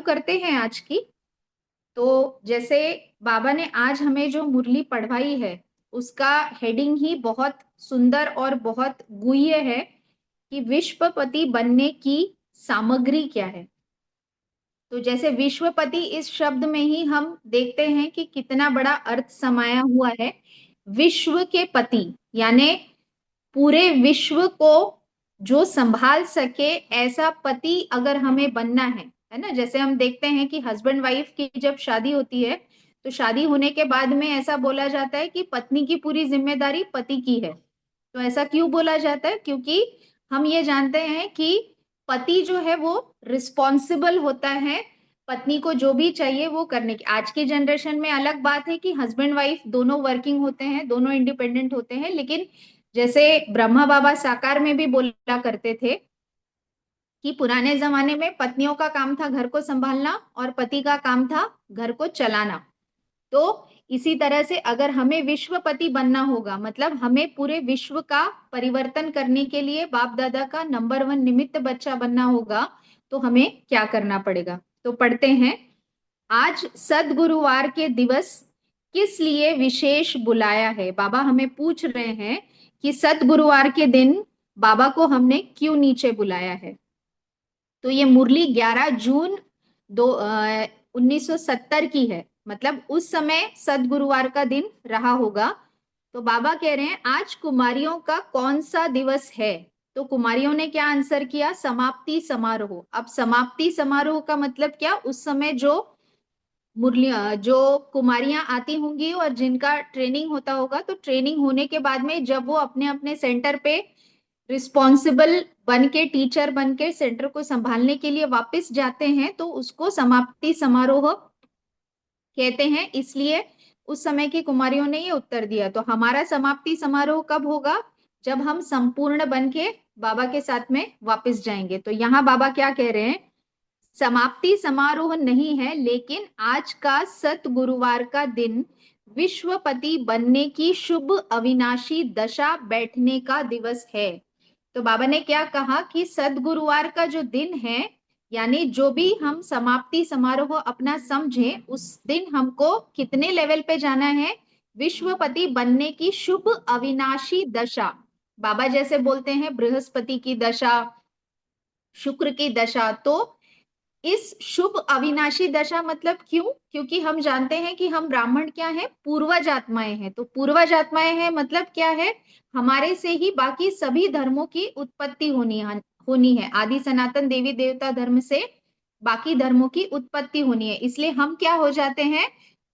करते हैं आज की। तो जैसे बाबा ने आज हमें जो मुरली पढ़वाई है उसका हेडिंग ही बहुत सुंदर और बहुत गुह्य है कि विश्वपति बनने की सामग्री क्या है। तो जैसे विश्वपति इस शब्द में ही हम देखते हैं कि कितना बड़ा अर्थ समाया हुआ है। विश्व के पति यानी पूरे विश्व को जो संभाल सके ऐसा पति अगर हमें बनना है ना। जैसे हम देखते हैं कि हस्बैंड वाइफ की जब शादी होती है तो शादी होने के बाद में ऐसा बोला जाता है कि पत्नी की पूरी जिम्मेदारी पति की है। तो ऐसा क्यों बोला जाता है? क्योंकि हम ये जानते हैं कि पति जो है वो रिस्पॉन्सिबल होता है पत्नी को जो भी चाहिए वो करने की। आज की जनरेशन में अलग बात है कि हस्बैंड वाइफ दोनों वर्किंग होते हैं, दोनों इंडिपेंडेंट होते हैं, लेकिन जैसे ब्रह्मा बाबा साकार में भी बोला करते थे कि पुराने जमाने में पत्नियों का काम था घर को संभालना और पति का काम था घर को चलाना। तो इसी तरह से अगर हमें विश्वपति बनना होगा, मतलब हमें पूरे विश्व का परिवर्तन करने के लिए बाप दादा का नंबर वन निमित्त बच्चा बनना होगा, तो हमें क्या करना पड़ेगा। तो पढ़ते हैं। आज सदगुरुवार के दिवस किस लिए विशेष बुलाया है। बाबा हमें पूछ रहे हैं कि सदगुरुवार के दिन बाबा को हमने क्यों नीचे बुलाया है। तो ये मुरली 11 जून 1970 की है, मतलब उस समय सदगुरुवार का दिन रहा होगा। तो बाबा कह रहे हैं आज कुमारियों का कौन सा दिवस है। तो कुमारियों ने क्या आंसर किया? समाप्ति समारोह। अब समाप्ति समारोह का मतलब क्या? उस समय जो मुरली जो कुमारियां आती होंगी और जिनका ट्रेनिंग होता होगा, तो ट्रेनिंग होने के बाद में जब वो अपने अपने सेंटर पे रिस्पॉन्सिबल बन के, टीचर बन के सेंटर को संभालने के लिए वापस जाते हैं, तो उसको समाप्ति समारोह कहते हैं। इसलिए उस समय की कुमारियों ने ये उत्तर दिया। तो हमारा समाप्ति समारोह कब होगा? जब हम संपूर्ण बन के बाबा के साथ में वापस जाएंगे। तो यहाँ बाबा क्या कह रहे हैं? समाप्ति समारोह नहीं है, लेकिन आज का सत गुरुवार का दिन विश्वपति बनने की शुभ अविनाशी दशा बैठने का दिवस है। तो बाबा ने क्या कहा कि सदगुरुवार का जो दिन है, यानी जो भी हम समाप्ति समारोह अपना समझे, उस दिन हमको कितने लेवल पे जाना है? विश्वपति बनने की शुभ अविनाशी दशा। बाबा जैसे बोलते हैं बृहस्पति की दशा, शुक्र की दशा। तो इस शुभ अविनाशी दशा मतलब क्यों? क्योंकि हम जानते हैं कि हम ब्राह्मण क्या है? पूर्वज आत्माएं हैं। तो पूर्वज आत्माएं हैं मतलब क्या है? हमारे से ही बाकी सभी धर्मों की उत्पत्ति होनी है। आदि सनातन देवी देवता धर्म से बाकी धर्मों की उत्पत्ति होनी है। इसलिए हम क्या हो जाते हैं?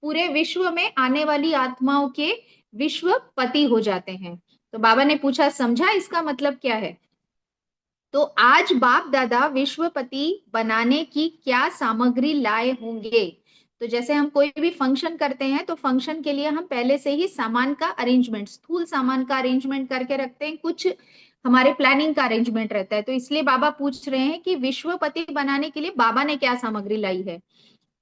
पूरे विश्व में आने वाली आत्माओं के विश्वपति हो जाते हैं। तो बाबा ने पूछा, समझा इसका मतलब क्या है? तो आज बाप दादा विश्वपति बनाने की क्या सामग्री लाए होंगे। तो जैसे हम कोई भी फंक्शन करते हैं तो फंक्शन के लिए हम पहले से ही सामान का अरेंजमेंट, स्थूल सामान का अरेंजमेंट करके रखते हैं, कुछ हमारे प्लानिंग का अरेंजमेंट रहता है। तो इसलिए बाबा पूछ रहे हैं कि विश्वपति बनाने के लिए बाबा ने क्या सामग्री लाई है।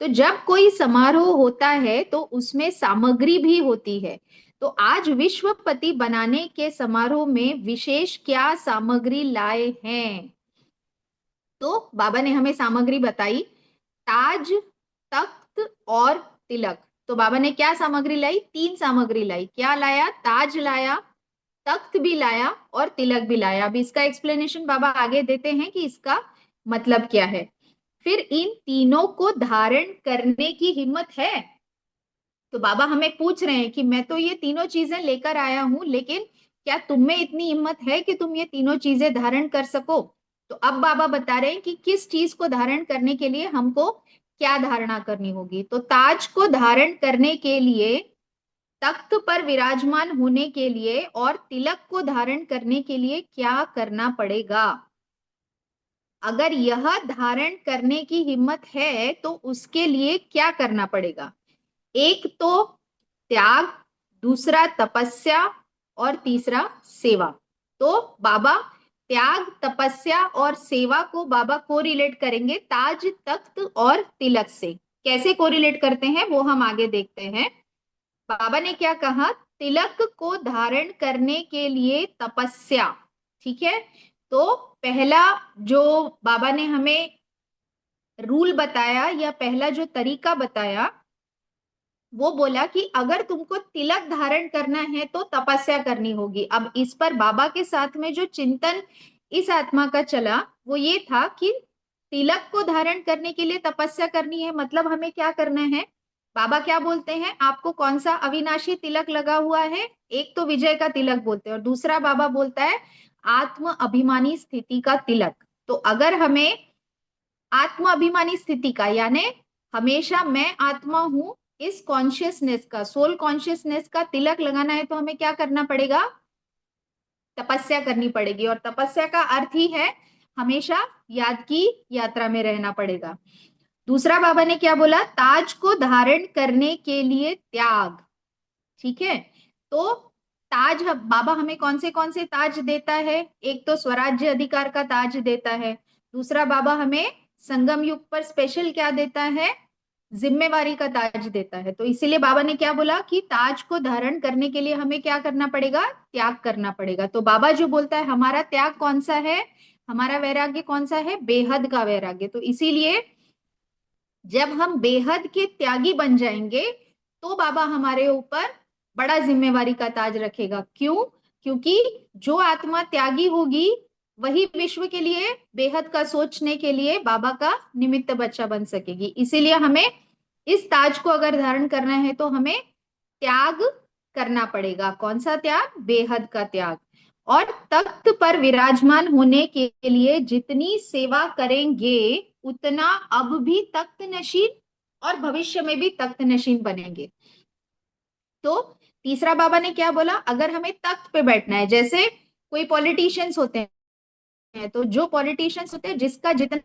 तो जब कोई समारोह होता है तो उसमें सामग्री भी होती है। तो आज विश्वपति बनाने के समारोह में विशेष क्या सामग्री लाए हैं। तो बाबा ने हमें सामग्री बताई, ताज, तख्त और तिलक। तो बाबा ने क्या सामग्री लाई? तीन सामग्री लाई। क्या लाया? ताज लाया, तख्त भी लाया और तिलक भी लाया। अब इसका एक्सप्लेनेशन बाबा आगे देते हैं कि इसका मतलब क्या है। फिर इन तीनों को धारण करने की हिम्मत है। तो बाबा हमें पूछ रहे हैं कि मैं तो ये तीनों चीजें लेकर आया हूं, लेकिन क्या तुम में इतनी हिम्मत है कि तुम ये तीनों चीजें धारण कर सको। तो अब बाबा बता रहे हैं कि किस चीज को धारण करने के लिए हमको क्या धारणा करनी होगी। तो ताज को धारण करने के लिए, तख्त पर विराजमान होने के लिए और तिलक को धारण करने के लिए क्या करना पड़ेगा। अगर यह धारण करने की हिम्मत है तो उसके लिए क्या करना पड़ेगा? एक तो त्याग, दूसरा तपस्या और तीसरा सेवा। तो बाबा त्याग, तपस्या और सेवा को बाबा को रिलेट करेंगे ताज, तख्त और तिलक से। कैसे को रिलेट करते हैं वो हम आगे देखते हैं। बाबा ने क्या कहा? तिलक को धारण करने के लिए तपस्या। ठीक है। तो पहला जो बाबा ने हमें रूल बताया या पहला जो तरीका बताया, वो बोला कि अगर तुमको तिलक धारण करना है तो तपस्या करनी होगी। अब इस पर बाबा के साथ में जो चिंतन इस आत्मा का चला वो ये था कि तिलक को धारण करने के लिए तपस्या करनी है, मतलब हमें क्या करना है। बाबा क्या बोलते हैं, आपको कौन सा अविनाशी तिलक लगा हुआ है? एक तो विजय का तिलक बोलते हैं और दूसरा बाबा बोलता है आत्म अभिमानी स्थिति का तिलक। तो अगर हमें आत्म अभिमानी स्थिति का, यानी हमेशा मैं आत्मा हूं, इस कॉन्शियसनेस का, सोल कॉन्शियसनेस का तिलक लगाना है तो हमें क्या करना पड़ेगा? तपस्या करनी पड़ेगी। और तपस्या का अर्थ ही है हमेशा याद की यात्रा में रहना पड़ेगा। दूसरा बाबा ने क्या बोला, ताज को धारण करने के लिए त्याग। ठीक है, तो ताज, बाबा हमें कौन से ताज देता है? एक तो स्वराज्य अधिकार का ताज देता है, दूसरा बाबा हमें संगम युग पर स्पेशल क्या देता है? जिम्मेवारी का ताज देता है। तो इसीलिए बाबा ने क्या बोला कि ताज को धारण करने के लिए हमें क्या करना पड़ेगा? त्याग करना पड़ेगा। तो बाबा जो बोलता है हमारा त्याग कौन सा है, हमारा वैराग्य कौन सा है? बेहद का वैराग्य। तो इसीलिए जब हम बेहद के त्यागी बन जाएंगे तो बाबा हमारे ऊपर बड़ा जिम्मेवारी का ताज रखेगा। क्यों? क्योंकि जो आत्मा त्यागी होगी वही विश्व के लिए बेहद का सोचने के लिए बाबा का निमित्त बच्चा बन सकेगी। इसीलिए हमें इस ताज को अगर धारण करना है तो हमें त्याग करना पड़ेगा। कौन सा त्याग? बेहद का त्याग। और तख्त पर विराजमान होने के लिए जितनी सेवा करेंगे उतना अब भी तख्त नशीन और भविष्य में भी तख्त नशीन बनेंगे। तो तीसरा बाबा ने क्या बोला, अगर हमें तख्त पे बैठना है, जैसे कोई पॉलिटिशियंस होते हैं, तो जो पॉलिटिशियंस होते हैं जिसका जितना